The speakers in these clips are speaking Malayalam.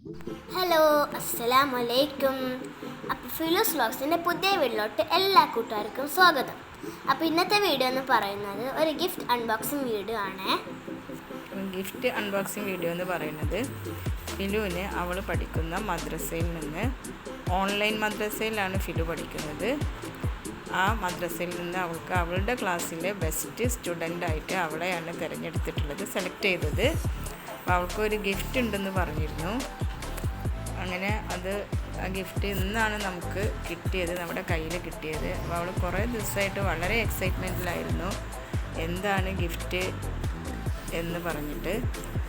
ഹലോ, അസ്സലാമു അലൈക്കും. അപ്പോൾ ഫിലോസ് വ്ളോഗ്സിൻ്റെ പുതിയ വീഡിയോയിലോട്ട് എല്ലാ കൂട്ടുകാർക്കും സ്വാഗതം. അപ്പോൾ ഇന്നത്തെ വീഡിയോ എന്ന് പറയുന്നത് ഒരു ഗിഫ്റ്റ് അൺബോക്സിങ് വീഡിയോ ആണ്. ഗിഫ്റ്റ് അൺബോക്സിങ് വീഡിയോ എന്ന് പറയുന്നത് ഫിലുവിന് അവൾ പഠിക്കുന്ന മദ്രസയിൽ നിന്ന്, ഓൺലൈൻ മദ്രസയിലാണ് ഫിലു പഠിക്കുന്നത്. ആ മദ്രസയിൽ നിന്ന് അവൾക്ക് അവളുടെ ക്ലാസ്സിലെ ബെസ്റ്റ് സ്റ്റുഡൻ്റായിട്ട് അവളെയാണ് തിരഞ്ഞെടുത്തിട്ടുള്ളത്, സെലക്ട് ചെയ്തത്. അപ്പോൾ അവൾക്കൊരു ഗിഫ്റ്റ് ഉണ്ടെന്ന് പറഞ്ഞിരുന്നു. അങ്ങനെ ആ ഗിഫ്റ്റ് ഇന്നാണ് നമുക്ക് കിട്ടിയത്, നമ്മുടെ കയ്യിൽ കിട്ടിയത്. അപ്പോൾ അവൾ കുറേ ദിവസമായിട്ട് വളരെ എക്സൈറ്റ്മെൻറ്റിലായിരുന്നു എന്താണ് ഗിഫ്റ്റ് എന്ന് പറഞ്ഞിട്ട്.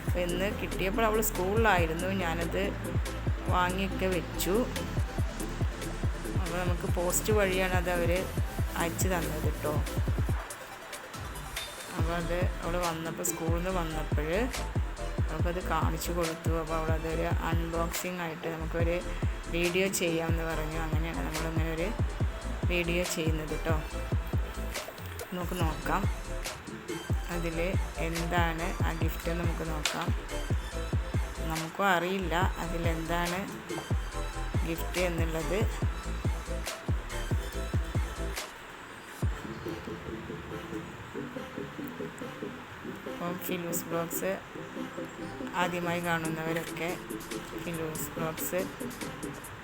അപ്പോൾ ഇന്ന് കിട്ടിയപ്പോൾ അവൾ സ്കൂളിലായിരുന്നു, ഞാനത് വാങ്ങിയൊക്കെ വെച്ചു. അപ്പോൾ നമുക്ക് പോസ്റ്റ് വഴിയാണ് അത് അവർ അയച്ചു തന്നത് കേട്ടോ. അപ്പോൾ അവൾ വന്നപ്പോൾ, സ്കൂളിൽ നിന്ന് വന്നപ്പോൾ നമുക്കത് കാണിച്ചു കൊടുത്തു. അപ്പോൾ അവളതൊരു അൺബോക്സിങ് ആയിട്ട് നമുക്കൊരു വീഡിയോ ചെയ്യാമെന്ന് പറഞ്ഞു. അങ്ങനെയാണ് നമ്മളിങ്ങനെ ഒരു വീഡിയോ ചെയ്യുന്നത് കേട്ടോ. നമുക്ക് നോക്കാം അതിൽ എന്താണ് ആ ഗിഫ്റ്റ് നമുക്ക് നോക്കാം. നമുക്കും അറിയില്ല അതിലെന്താണ് ഗിഫ്റ്റ് എന്നുള്ളത്. അപ്പം ഫിലൂസ് വ്ളോഗ്സ് ആദ്യമായി കാണുന്നവരൊക്കെ ഫിലൂസ് വ്ളോഗ്സ്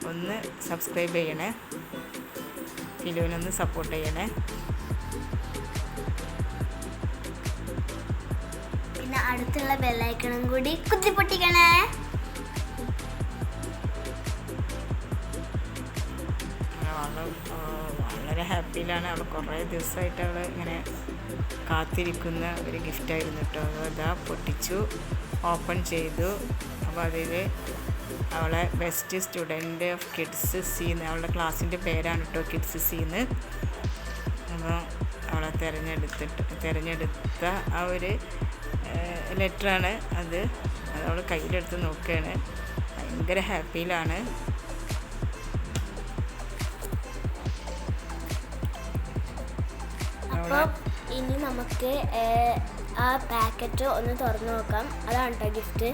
ഒന്ന് സബ്സ്ക്രൈബ് ചെയ്യണേ, ഫിലുവിനൊന്ന് സപ്പോർട്ട് ചെയ്യണേ. പിന്നെ അടുത്തുള്ള ബെല്ലൈക്കണും കൂടി കുത്തിപ്പൊട്ടിക്കണേ. വളരെ ഹാപ്പിയിലാണ് അവൾ. കുറേ ദിവസമായിട്ട് അവൾ ഇങ്ങനെ കാത്തിരിക്കുന്ന ഒരു ഗിഫ്റ്റായിരുന്നു കേട്ടോ. അതാ പൊട്ടിച്ചു, ഓപ്പൺ ചെയ്തു. അപ്പോൾ അതിൽ അവളെ ബെസ്റ്റ് സ്റ്റുഡൻറ്റ് ഓഫ് കിഡ്സ് സീന്ന്, അവളുടെ ക്ലാസ്സിൻ്റെ പേരാണ് കേട്ടോ, കിഡ്സ് സീന്ന്. അപ്പോൾ അവളെ തിരഞ്ഞെടുത്ത ആ ഒരു ലെറ്ററാണ് അത് അവൾ കയ്യിലെടുത്ത് നോക്കുകയാണ്. ഭയങ്കര ഹാപ്പിയിലാണ്. അപ്പോൾ ഇനി നമുക്ക് ആ പാക്കറ്റ് ഒന്ന് തുറന്നു നോക്കാം. അതാണ് കേട്ടോ ഗിഫ്റ്റ്.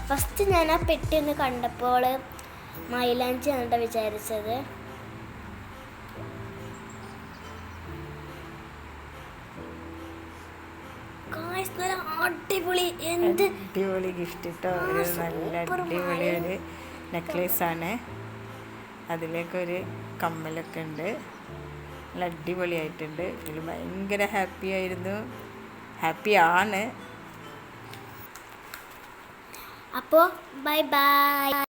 ഫസ്റ്റ് ഞാൻ ആ പെട്ടി ഒന്ന് കണ്ടപ്പോൾ മൈലാഞ്ചി ആണ് വിചാരിച്ചത്. അടിപൊളി, അടിപൊളി ഗിഫ്റ്റ് കേട്ടോ. ഒരു നല്ല അടിപൊളി ഒരു നെക്ലേസാണ്. അതിലേക്കൊരു കമ്മലൊക്കെ ഉണ്ട്. നല്ല അടിപൊളിയായിട്ടുണ്ട്. ഇതിൽ ഭയങ്കര ഹാപ്പിയാണ്. അപ്പോൾ ബൈ ബൈ.